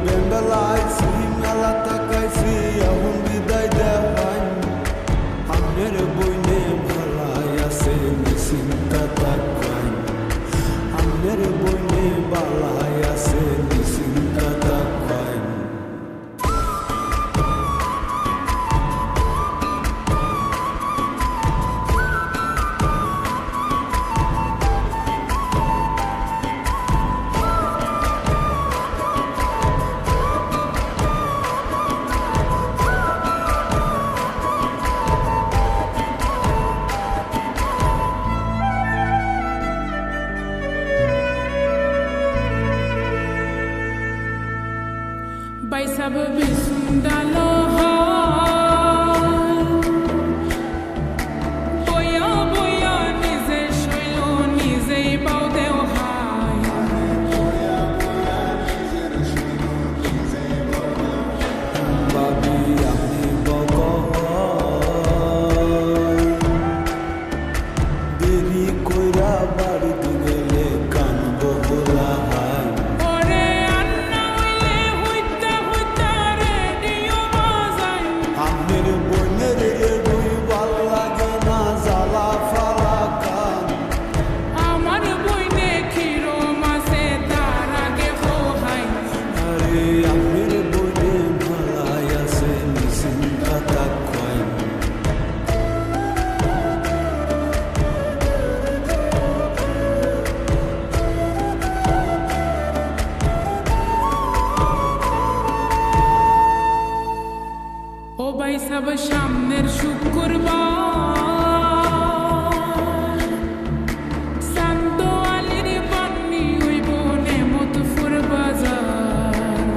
বেঙ্গলাইছি মেলা তাকাইছি এখন বিদায় দেওয়ান আমের বইনে ভালাই আছে নিশ্চিন্তা তাকাই আমের বইনে ভালাই আছে নিশ্চিন্তা তাকাই By sababi sundalo boya boya nize shoylo nize baudeo hai babi ami boko deri koira bari digele kanbo bola hai আমের বইনের রুই ভাল লাগে না জ্বালা ফালা কান আমার বইনে খিরো মাসে তার আগে হোহাই আরে আমের বইনে ভালাই আছে নিশ্চিন্তা তাকাই ও ভাই সব সামনের শুক্রবার শান্ত আলীর বান্নি হইব নেমতপুর বাজার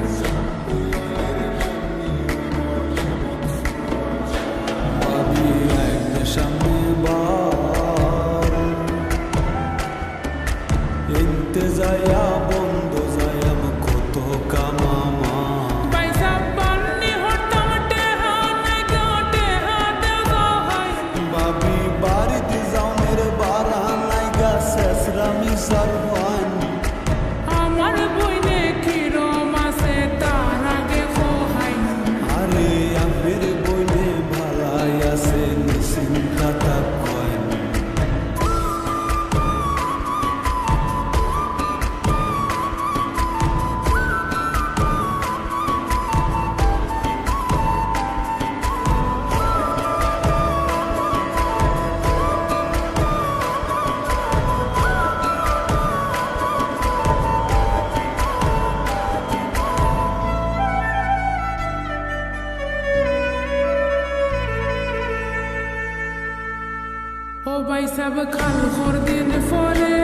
ভাবি আইনে সামনে বার এনতে যায়া বন্ধ যায়াম কত কামামা ভাই সব বান্নি হরতাম টেহা নাই গাটে হাতে গহাই ভাবি বাড়িতে যাওনের বারা নাই গা শেষরামি সারওয়ান আমার বইনে খিরো মাসে তার আগে হোহাই আরে আমের বইনে ভালাই আছে নিশ্চিন্তা তাকাই ও ভাই সব খাল খর দিন ফলে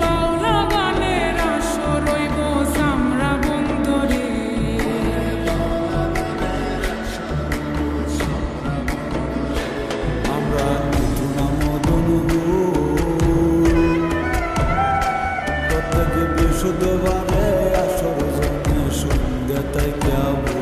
বাউলা গানের আসর রইব সামরা বন্ধরে আমরা মিথুনা মদন প্রত্যেক বৃহস্পতিবারে আসর জন্য সন্ধ্যা তাই যাবো